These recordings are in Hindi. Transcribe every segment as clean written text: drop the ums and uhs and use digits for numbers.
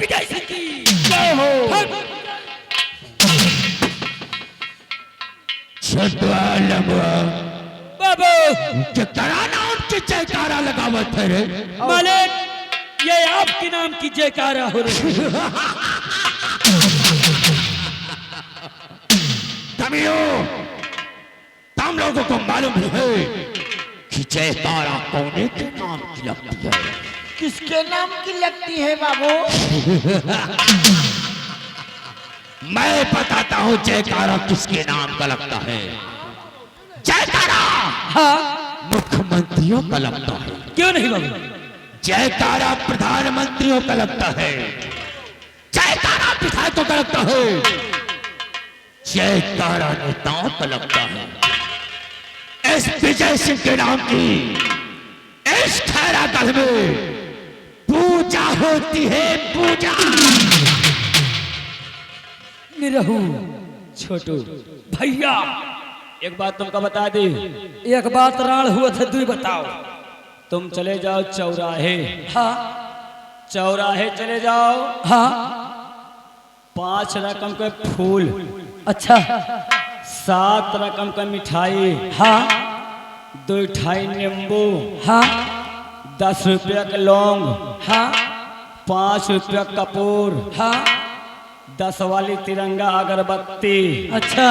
विजय सिंह की जय हो। बाबू नाम की जयकारा लगावत है रे मालिक, ये आपके नाम की जयकारा हो रही है। तुम लोगों को मालूम है कि जयकारा कौन के नाम की लगती है? किसके नाम की लगती है बाबू? मैं बताता हूँ जयकारा किसके नाम का लगता है। जयकारा हाँ, मुख्यमंत्रियों का लगता है। क्यों नहीं बाबू? जयकारा प्रधानमंत्रियों का लगता है। जयकारा विधायकों का लगता है। जयकारा नेताओं का लगता है। इस विजय सिंह के नाम की इस खैरागढ़ में पूजा होती है, पूजा। निरहू छोटू भैया, एक बात तुमको बता दी। एक बात राण हुआ था, तू बताओ। तुम चले जाओ चौराहे। हाँ, चौराहे चले जाओ। हाँ, 5 रकम के फूल। अच्छा, 7 रकम का मिठाई। हाँ, 2 मिठाई नींबू। हाँ, 10 रुपया का लौंग। हाँ, 5 रुपया कपूर। हाँ, 10 वाली तिरंगा अगरबत्ती। अच्छा,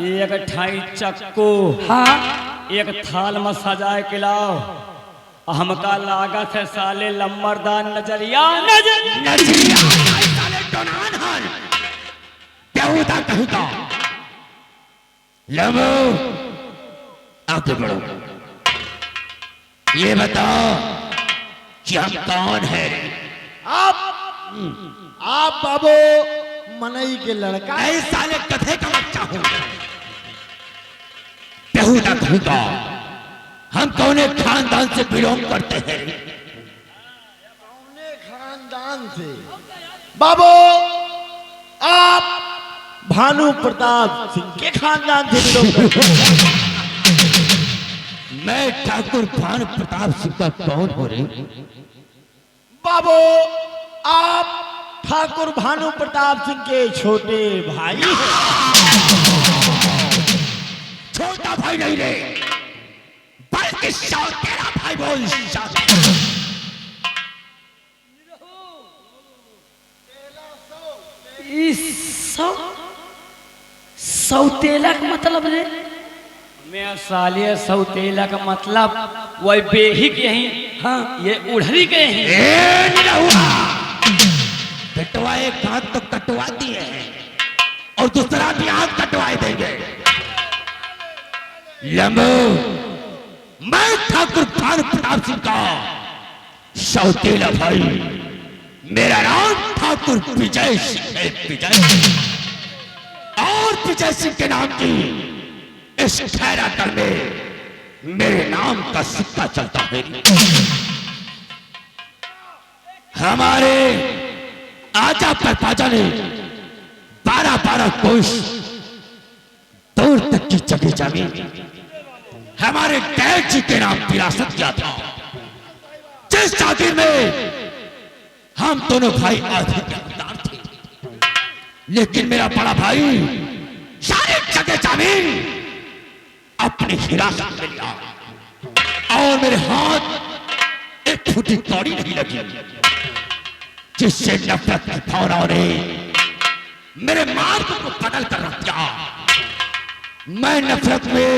1 ठाई चक्कू। हाँ, 1 थाल में सजाए के लाओ। हमका लागत है साले लम्बरदार नजरिया। नजरिया साले डोनान हन बेहुदा कहूँगा। लमो आगे बढ़ो, ये बताओ कि हम कौन है? आप बाबू मनई के लड़का। ऐ साले कथे का बच्चा हूँ। बेहुदा कहूँगा, हम कौन खानदान से बिलोंग करते हैं? कौने खानदान से? बाबू आप भानु प्रताप सिंह के खानदान से बिलोंग करते हैं। मैं ठाकुर भानु प्रताप सिंह का कौन हो रे? बाबू आप ठाकुर भानु प्रताप सिंह के छोटे भाई हैं। छोटा भाई नहीं रे, बल्कि सौतेला भाई बोल। सौतेला का मतलब रे? मैं सालिया सौतेला का मतलब वही बेही के ही। हाँ, ये उड़हरी के ही। बेटवा एक हाथ तो कटवा दिए और दूसरा भी हाथ कटवाए देंगे। लंबो, मैं ठाकुर भानु प्रताप सिंह का सौतेला भाई। मेरा नाम ठाकुर विजय सिंह है, विजय। और विजय सिंह के नाम की इस खैरागढ़ में मेरे नाम का सिक्का चलता है। हमारे आजा पर पाजा ने 12-12 कोस दूर तक की जगह जमीन हमारे डैड जी के नाम विरासत किया था। जिस जागीर में हम दोनों भाई आधे हकदार थे, लेकिन मेरा बड़ा भाई सारी जगह जमीन अपनी हिरासत में लिया और मेरे हाथ एक फुटी कौड़ी नहीं लगी, जिससे नफरत की भावनाओं ने मेरे मार्ग को बदल कर रख दिया। मैं नफरत में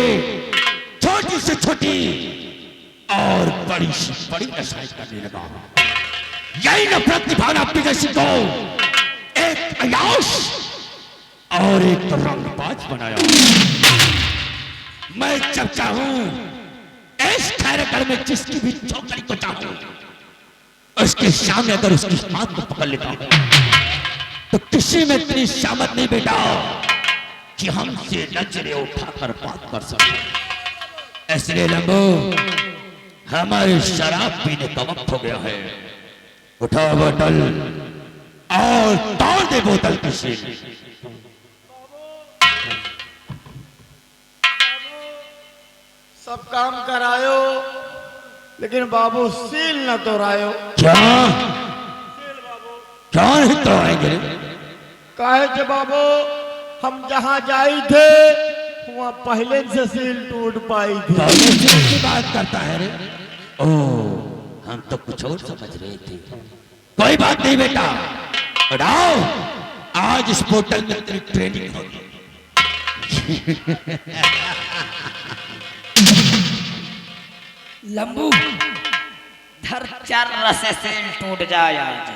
छोटी से छोटी और बड़ी से बड़ी नशाएं करने लगा। यही नफरत की भावना विजय सिंह को एक अयाश और एक रंगबाज बनाया। मैं जब चाहूं इस खैरागढ़ में जिसकी भी चौकड़ी को चाहूं उसके सामने अगर उसकी हाथ को पकड़ लेता हूं तो किसी में इतनी सामत नहीं बेटा कि हमसे नजरें उठाकर बात कर सके। इसलिए लंबो, हमारे शराब पीने का वक्त हो गया है। उठाओ बोतल और तोड़ दे बोतल की सील। सब काम करायो, लेकिन बाबू सील न तोड़ायो। क्या कौन है तो आएंगे? काहे जे बाबू हम जहाँ जाई थे वहाँ पहले से सील टूट पाई थी। पहले से की बात करता है रे? ओ, हम तो कुछ और समझ रहे थे। कोई बात नहीं बेटा, उठाओ, आज इस पोर्टल में तेरी ट्रेनिंग होगी। लंबू धर चार रसे से टूट जाए आज।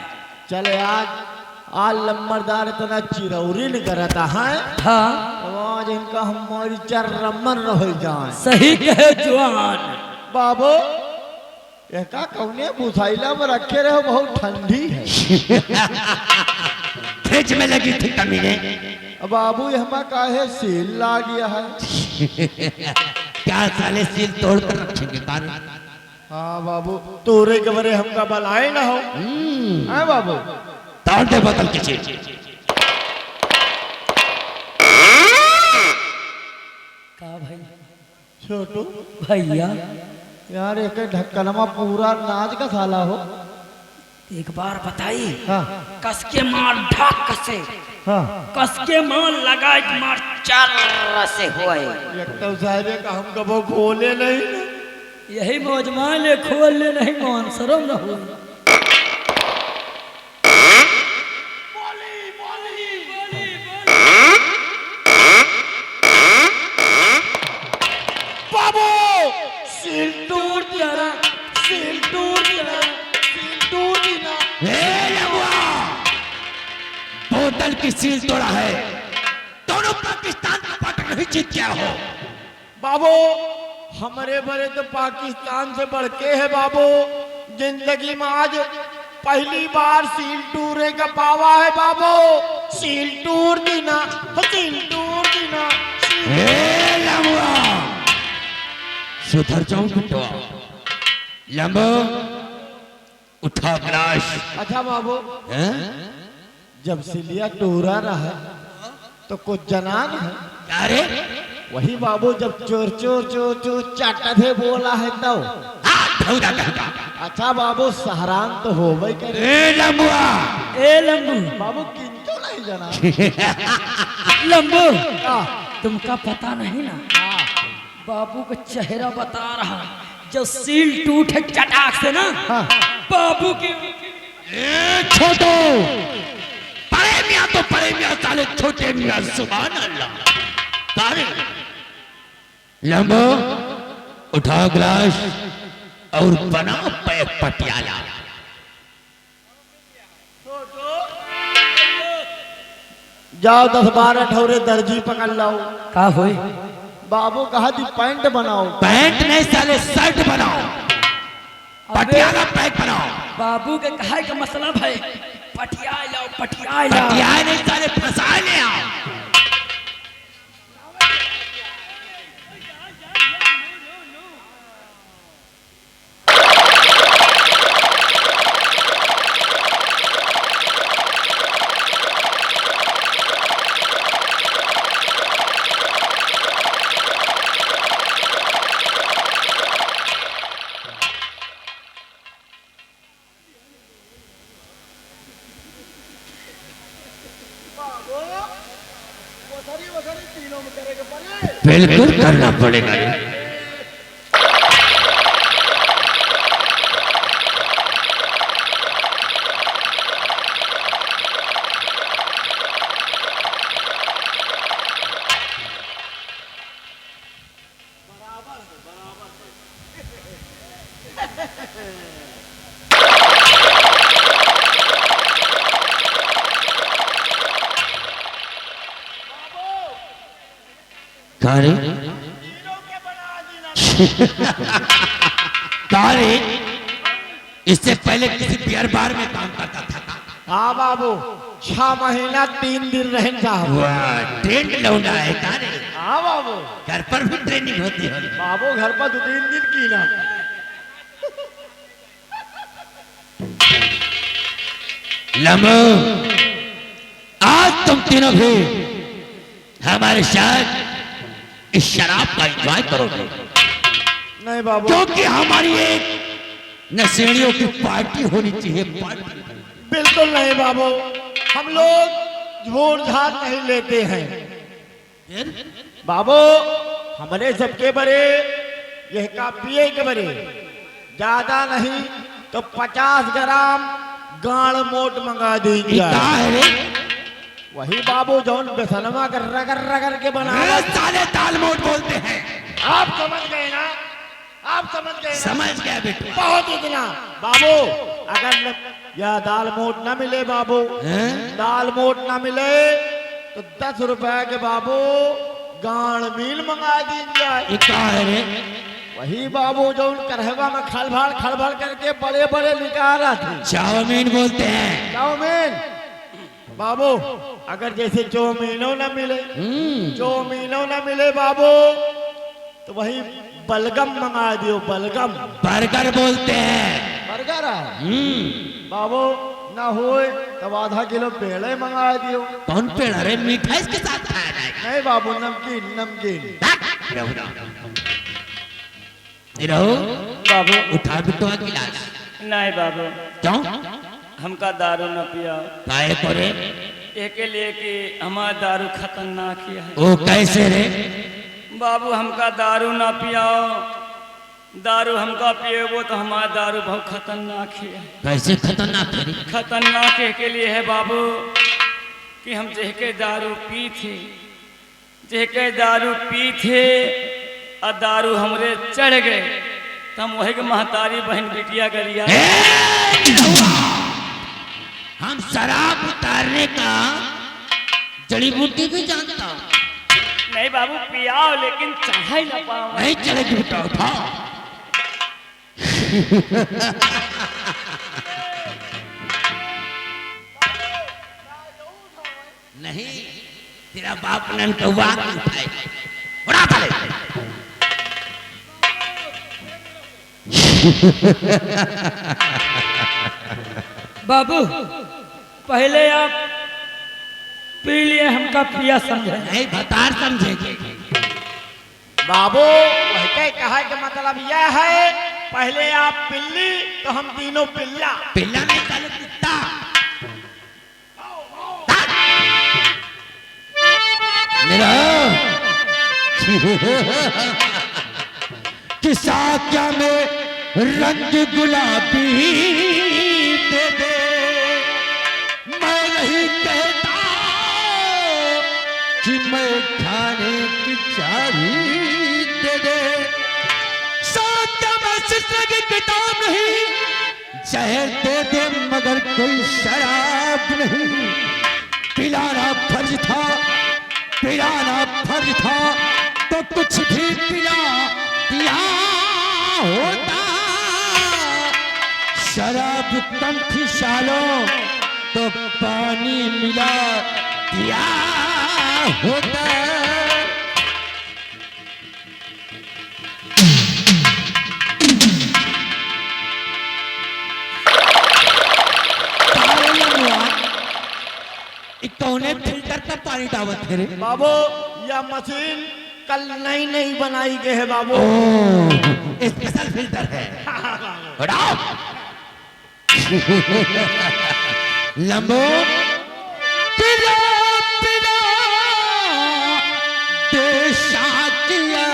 चले आज लम्बरदार इतना चिरौरी नहीं करता है। हाँ तो आज इनका हमारी चार रमन रह जाए। सही कहे जवान। बाबू एका कौने बुसाइला में रखे रहे हो, बहुत ठंडी है। फ्रिज में लगी थी कमीने। बाबू हमा काहे सील ला गया है। क्या साले सील तोड़ कर रखेंगे कान? हाँ बाबू तोरे के बरे हमका बलाए ना हो। हाँ बाबू तोड़ दे बोतल किसी। का भाई छोटू भैया यार एक ढक्कनमा पूरा नाच का साला हो। एक बार बताई। हाँ कस के मार ढाक कसे, हाँ कस के मार लगा मार चार रसे हुए। एक तो साहब का हम कबो खोले नहीं ना। यही मौजमान ले खोल ले नहीं मान शर्म न हो। बाबू सील टूट गया, सील टूट गया, सील टूट गया। बोतल की सील तोड़ा है। दोनों पाकिस्तान का पार्टनर नहीं जीत गया हो। बाबू हमारे बड़े तो पाकिस्तान से बढ़ के है बाबू। जिंदगी में आज पहली बार सील टूरे का पावा है बाबू। सील टूर दीना, सील टूर दीना। सुधर जाऊं बेटा। लंबो उठा गिलास। अच्छा बाबू हैं? जब सिलिया टूरा रहा तो कुछ जनान है। क्या रे? वही बाबू जब चोर चोर चोर चोर चाटा थे बोला है तब। धौरा कहता। अच्छा बाबू सहरान तो हो भाई करे। ए लंबुआ, ए लंबू बाबू किंतु नहीं जना। लंबू हाँ, तुमका पता नहीं ना, हाँ, बाबू का चेहरा बता रहा। जब सील टूटे चटाक से ना हाँ। बाबू की ए छोटो, बड़े मियां तो बड़े मियां, साले छोटे मियां। सुभान अल्लाह। तारे लंबो उठा गिलास और बना पैक पटियाला। जाओ 10-12 ठौरे दर्जी पकड़ लाओ। का होई? बाबू कहा थी पैंट बनाओ। पैंट नहीं साले शर्ट बनाओ, पटियाला पैक बनाओ। बाबू के कहा का मसला भाई, पटिया लाओ, पटिया लाओ। पटिया नहीं साले फंसा ले आओ। बिल्कुल करना पड़ेगा। तारे तारे इससे पहले किसी बियर बार में काम करता था। हाँ बाबू 6 महीना 3 दिन रहन साहब। वाह, ट्रेंड लौंडा है तारे। हाँ बाबू, घर पर भी ट्रेनिंग होती है। बाबू घर पर 2-3 दिन की ना। लम्बो, आज तुम तीनों भी हमारे साथ इस शराब का एंजॉय करोगे। नहीं बाबू, क्योंकि हमारी एक नशेड़ियों की पार्टी होनी चाहिए। पार्टी बिल्कुल नहीं बाबू, हम लोग झूठ झाट नहीं लेते हैं बाबू। हमारे सबके बड़े यह का पिए के बड़े ज्यादा नहीं तो 50 ग्राम गाड़ मोट मंगा दीजिए। है रे? वही बाबू जौन बेसनमा कर रगड़ रगड़ के बना। साले दाल मोट बोलते हैं। आप समझ गए ना, आप समझ गए ना? समझ गया बेटा। बहुत इतना बाबू, अगर यह दाल मोट ना मिले बाबू, दाल मोट ना मिले तो 10 रुपए के बाबू गाड़ मील मंगा दीजिए। क्या है रे? वही बाबू जो करहवा में खड़बड़ करके बड़े बड़े निकाला थे। चाउमीन बोलते हैं। चाउमीन बाबू, अगर जैसे चाउमीनों न मिले, चाउमीनों न मिले बाबू तो वही बलगम मंगा दियो। बलगम बर्गर बोलते हैं। बर्गर बाबू ना होए तब आधा किलो पेड़े मंगा दियो। कौन पेड़? अरे मीठा इसके साथ खाया जाएगा। नहीं बाबू, नमकीन नमकीन। रहो बाबू उठा बिटवा गिलास। नहीं बाबू, क्यों? हमका दारू न पिया। काहे करे? के लिए कि हमारा दारू खतरनाक है। ओ कैसे रे? बाबू हमका दारू ना पियाओ, दारू हमका पिएबो तो हमारा दारू बहुत खतरनाक है। कैसे खतरनाक है? खतरनाक के लिए है बाबू कि हम जेके दारू पी थे, जेके दारू पी थे और दारू हमरे चढ़ गए तो हम वही के महतारी बहन बिटिया गरिया। हम शराब उतारने का जड़ी बूटी भी जानता हूँ। नहीं बाबू पियाओ, लेकिन चाह ही ना पाओ। नहीं चलेगी बेटा, उठाओ। नहीं, तेरा बाप नन कौवा उठाए। उड़ा पड़े। बाबू पहले आप पी लिए, हमका पिया समझे। नहीं भतार समझेंगे। बाबू वही कहा कि मतलब यह है, पहले आप पिल्ली तो हम तीनों पिल्ला। पिल्ला नहीं काले कुत्ता। मेरा किसा क्या में रंग गुलाबी दे दे, मैं नहीं कहता कि मैं खाने की चाबी दे दे। की किताब नहीं, जहर दे दे मगर कोई शराब नहीं। पिलाना फर्ज था, पिलाना फर्ज था तो कुछ भी पिला दिया होता। शराब कम थी सालों तो पानी मिला दिया होता। कौने फिल्टर का पानी डावत है रे? बाबू यह मशीन कल नई नई बनाई गई है बाबू। स्पेशल फिल्टर है। हटाओ। लंबो पिला पिला देशाकिया।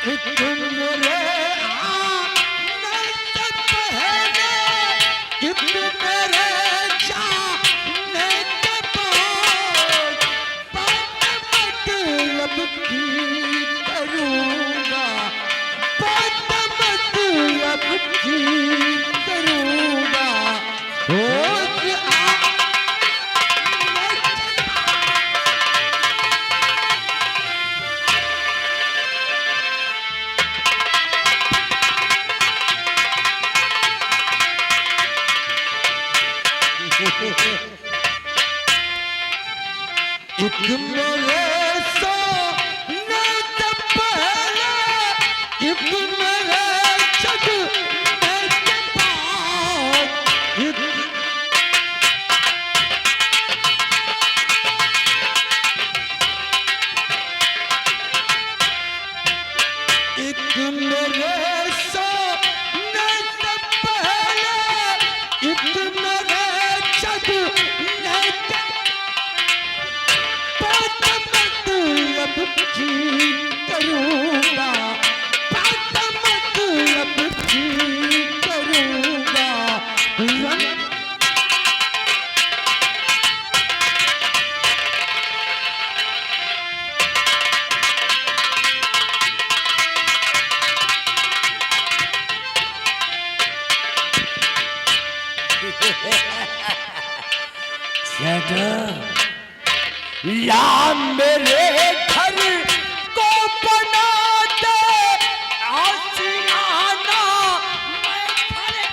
एक मेरे आने से पहले, एक मेरे जाने के बाद, बात मतलब की करूँगा, बात मतलब की करूँगा। एक मेरे सोने से पहले, एक मेरे जगने के बाद, एक मेरे सोने से पहले, एक मेरे जगने के बात मतलब की करूँगा, बात मतलब की करूँगा। ला मेरे घर को बना दे आशियाना मैं खड़ा।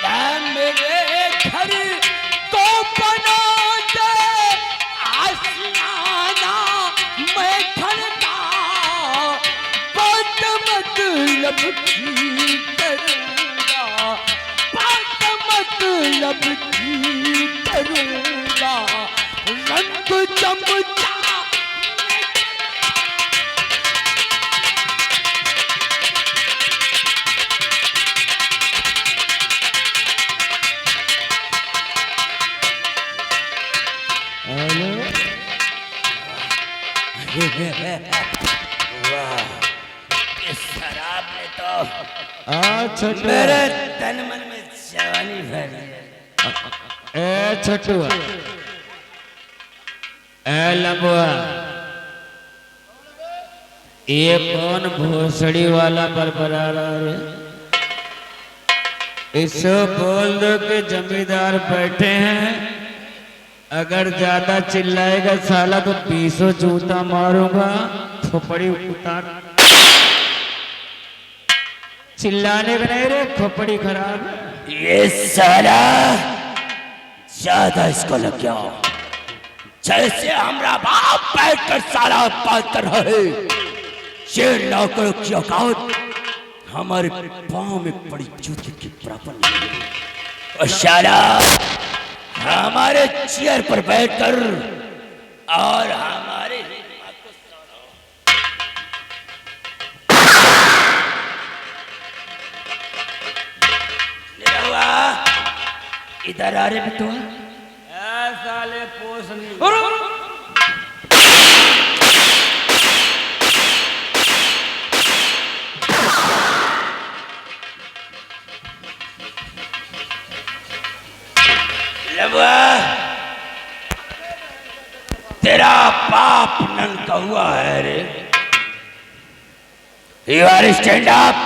ला मेरे घर को बना दे आशियाना मैं खड़ा। बात मतलब की करूँगा, बात मतलब की करूँगा। रंग चमचा इस शराब ने तो छोटू, मेरे तन मन में जवानी भर दी। ए छोटू, ए लंबुआ, ये कौन भोसड़ी वाला बरबरा रहा है? इसको बोल दो कि जमींदार बैठे हैं, अगर ज्यादा चिल्लाएगा साला तो 20 जूता मारूंगा, खोपड़ी उतार। चिल्लाने का नहीं रे, खोपड़ी खराब है। ये साला ज्यादा इसको लग गया, जैसे हमारा बाप बैठ कर साला बात कर रहा है। ये नौकर की औकात हमारे पांव में पड़ी जूती के बराबर नहीं है। और साला हमारे चेयर पर बैठकर और हमारे इधर आ रहे भी तो साले पोस नहीं। तेरा बाप नंगा हुआ है रे। You are stand up.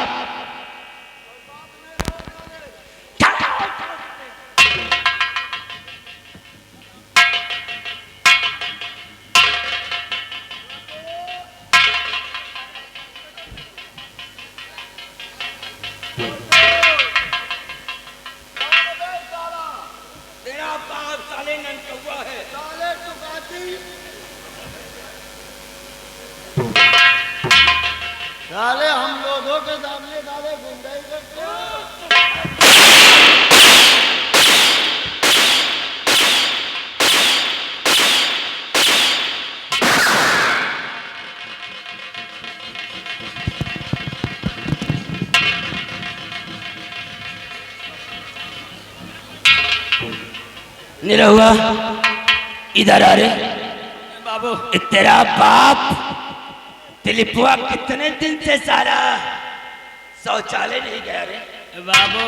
तेरा बाप साले नंगा हुआ है। साले साले हम लोगों के सामने साले गुंडाई करते हो। निरहुआ इधर आ रे। बाबू तेरा बाप दिलीपुआ कितने दिन से सारा शौचालय नहीं गया रे? बाबू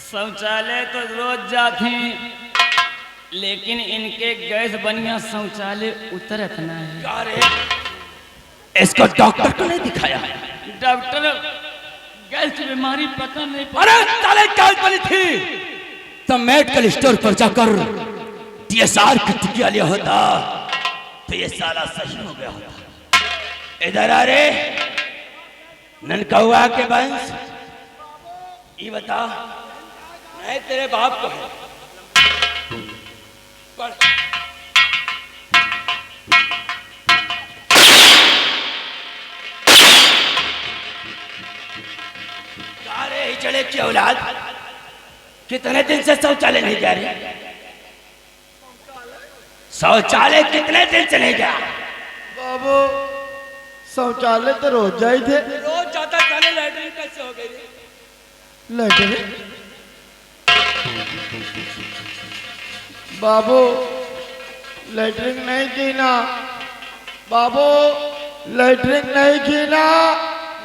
शौचालय तो रोज जाती, लेकिन इनके गैस बनिया शौचालय उतरत ना है। क्या रे? इसको डॉक्टर को नहीं दिखाया? डॉक्टर गैस की बीमारी पता नहीं। अरे साले गैस बनी थी तो मेडिकल स्टोर पर जाकर DSR की टिकिया लिया होता तो ये साला सही हो गया होता। इधर आ रे ननकौआ के वंश, ये बता मैं तेरे बाप को है पढ़। हिजड़े की औलाद कितने दिन से शौचालय नहीं जा रही? शौचालय कितने दिन से नहीं गया? बाबू शौचालय तो रोज जाए थे। रोज जाता साले लैट्रिन कैसे हो गई? लैट्रिन बाबू लैट्रिन नहीं की ना बाबू, लैट्रिन नहीं की ना,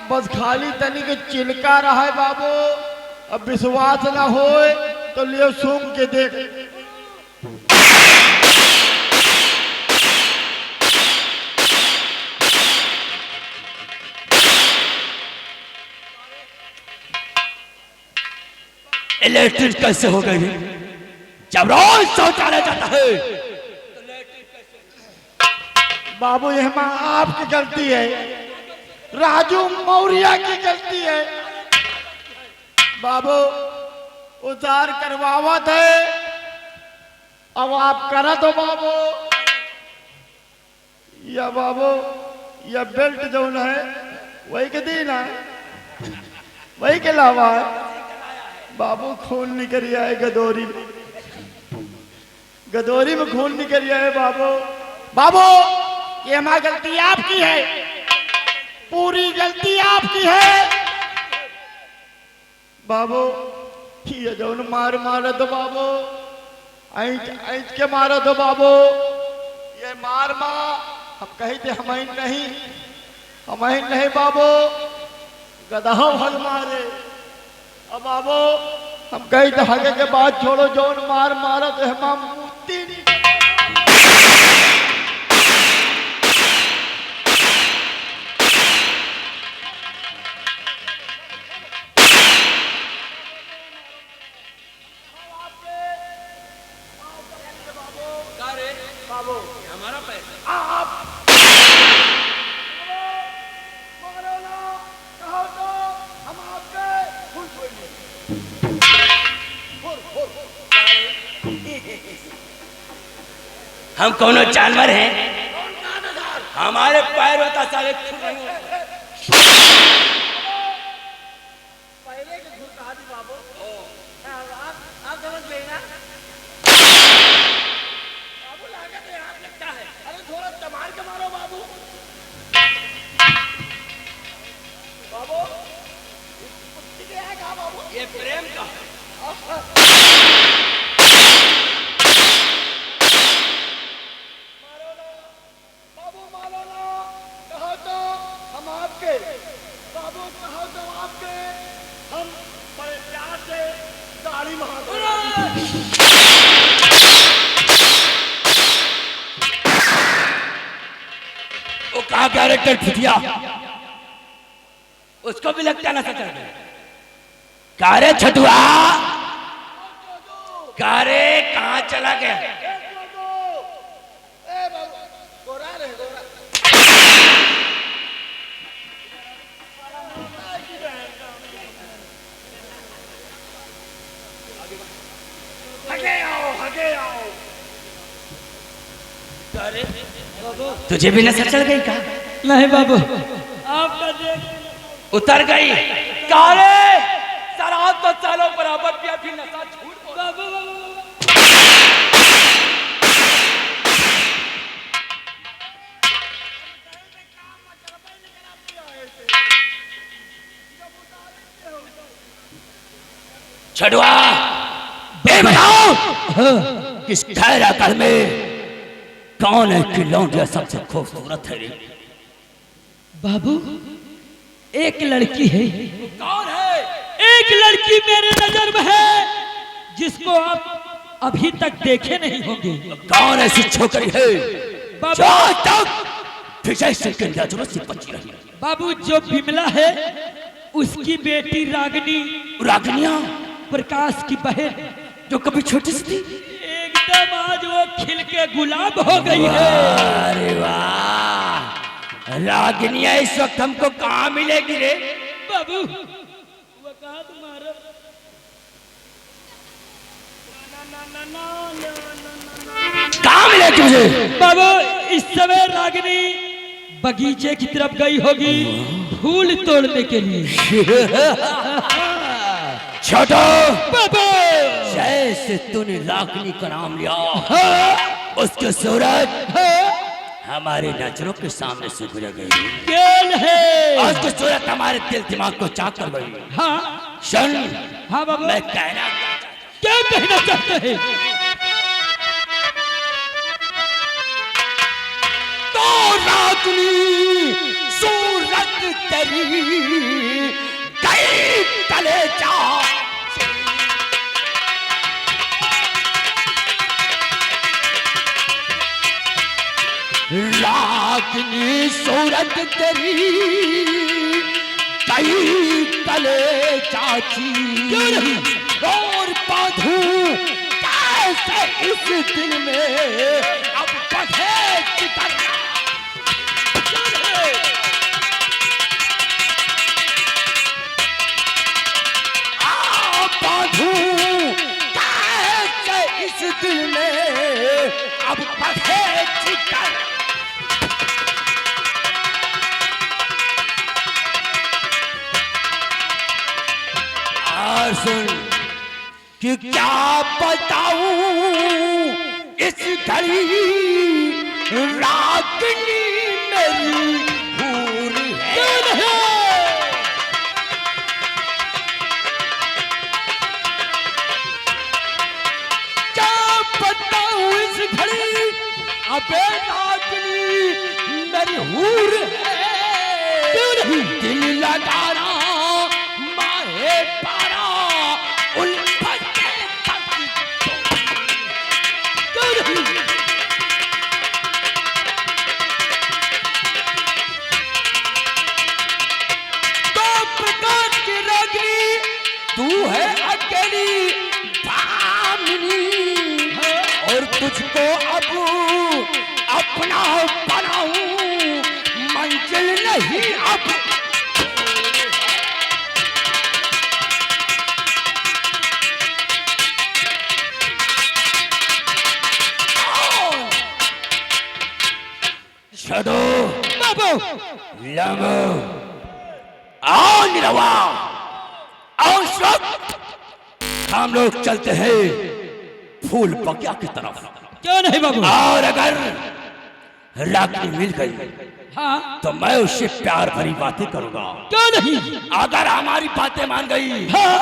बस खाली तनी के चिलका रहा है बाबू। अब विश्वास ना होए तो लियो सूंघ के देख। लैट्रिन कैसे हो गई जब रोज शौचालय जाता है? बाबू ये आपकी गलती है, राजू मौर्य की गलती है। बाबू उतार करवावत है, अब आप करा दो बाबू। या बाबू या बेल्ट जो है वही के दिन है, वही के लावा है बाबू। खून निकल आए गदोरी में, गदोरी में खून निकल आए बाबू। बाबू ये हमारी गलती आपकी है, पूरी गलती आपकी है बाबू। ये जो मार मारा दो बाबू, ऐंच ऐंच के मारा दो बाबू। ये मार हम कही थे हमें नहीं बाबू, गदहा हल मारे। अब बाबू हम कही थे हगे के बाद छोड़ो, जौन मार मारा तो हम मुक्ति नहीं। हमारा पैसा आप मारो ना, कहो तो हम आपके फुल हम कौन जानवर हैं? हमारे पैर होता साले पहले के घुस कहा थी बाबू। आप समझ गए ना बाबू, लागत है हाथ लगता है। अरे थोड़ा तमार के मारो बाबू। बाबू कुत्ती के है कहा बाबू? ये प्रेम का मारो ना कहो तो हम आपके बाबू, कहो तो आपके हम बड़े प्यार से दाढ़ी मारते। वो कहा कैरेक्टर फुटिया, उसको भी लगता ना सचा। कारे छटुआ, कारे कहाँ चला गया? तुझे भी नजर चल गई क्या? नहीं बाबू, आपका देख उतर गई। कारे सारा तो सालों बराबर पिया भी नशा छूट। बाबू छड़वा ये बताओ किस खैरागढ़ में कौन है कि लौंडिया सबसे खूबसूरत है रे? बाबू एक लड़की है। कौन है? एक लड़की मेरे नजर में है जिसको आप अभी तक देखे नहीं होंगे। कौन ऐसी छोकरी है बाबू जो आज तक विजय सिंह की नजरों से बची रही? बाबू जो बिमला है उसकी बेटी रागिनी, रागिनिया प्रकाश की बहन, जो कभी छोटी सी थी, एकदम आज वो खिल के गुलाब हो गई है। अरे वाह, रागिनिया इस वक्त हमको कहाँ मिलेगी रे? बाबू वो कहा तुम्हारा कहाँ मिलेगी मुझे? बाबू इस समय रागिनी बगीचे की तरफ गई होगी फूल तोड़ने के लिए। छोटो बाबू जैसे तूने रागिनी का नाम लिया, उसकी सूरत हमारे नजरों के सामने से गुजर गई। केल है और उसकी सूरत हमारे दिल दिमाग को चाक कर गई। हाँ सुन, हाँ बाबू मैं कहना क्या कहना चाहते हैं? तो रागिनी सूरत तेरी गई कलेजा, रागिनी सूरत तेरी कई कले चाची, और बांधू कैसे इस दिल में अब बढ़े चितरना। बांधू कैसे इस दिल में अब बढ़े चितरना। और सुन कि क्या बताऊं इस घड़ी रागिनी मेरी हूर है। क्या बताऊं इस घड़ी अबे रागिनी मेरी हूर है। दिल लगाना माहे पारा उल्फत तो प्रकार की रागिनी तू है अकेली भामिनी, और तुझको अब अपना बनाऊं मंजिल नहीं अब। छड़ो बाबू लंगो आओ निरवा, आओ सब हम लोग चलते हैं फूल बगिया की तरफ। क्यों नहीं बाबू? और अगर रागिनी मिल गई हाँ तो मैं उससे प्यार भरी बातें करूंगा। क्यों नहीं? अगर हमारी बातें मान गई हाँ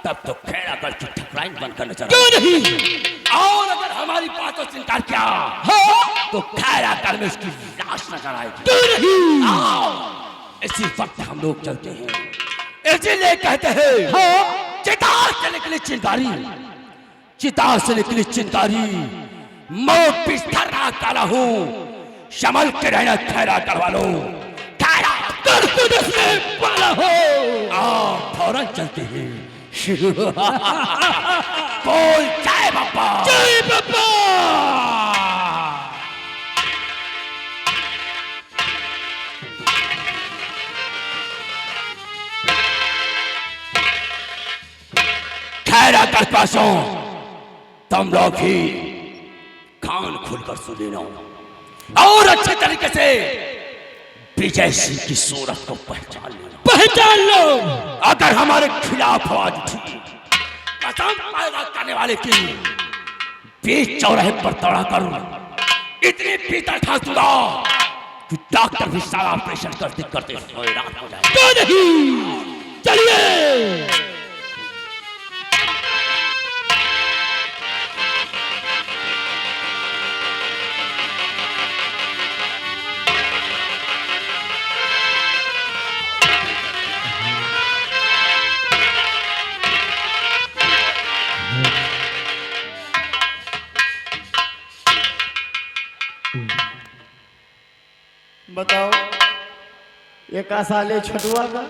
तब तो खैरागढ़ की ठकुराइन बनकर नजर क्यों नहीं? और अगर हमारी बातों से इनकार किया हाँ तो खैरागढ़ में उसकी लाश नजर आएगी। क्यों नहीं? आओ इसी वक्त हम लोग चलते हैं। इसीलिए कहते हैं हाँ चिता से निकली चिंगारी, चिता से निकली चिंगारी, मैं बिस्तर ना काला हूँ, शमल के रहना खैरागढ़ वालों, खैरागढ़ को देखने वाला हो। आओ फौरन चलते हैं। बोल जय बाबा, जय बाबा। खैरागढ़ पासों तुम लोग ही कान खोलकर सुन लेना और अच्छे तरीके से विजय सिंह की सूरत को पहचान लेना। पहचान लो। अगर हमारे खिलाफ आवाज उठी कसम पैदा करने वाले की बीच चौराहे पर दौड़ा कर इतनी पीता ठासूंगा कि डॉक्टर भी सारा ऑपरेशन करते करते हैरान हो जाए। क्यों नहीं? चलिए बताओ ये का साले छटुआ का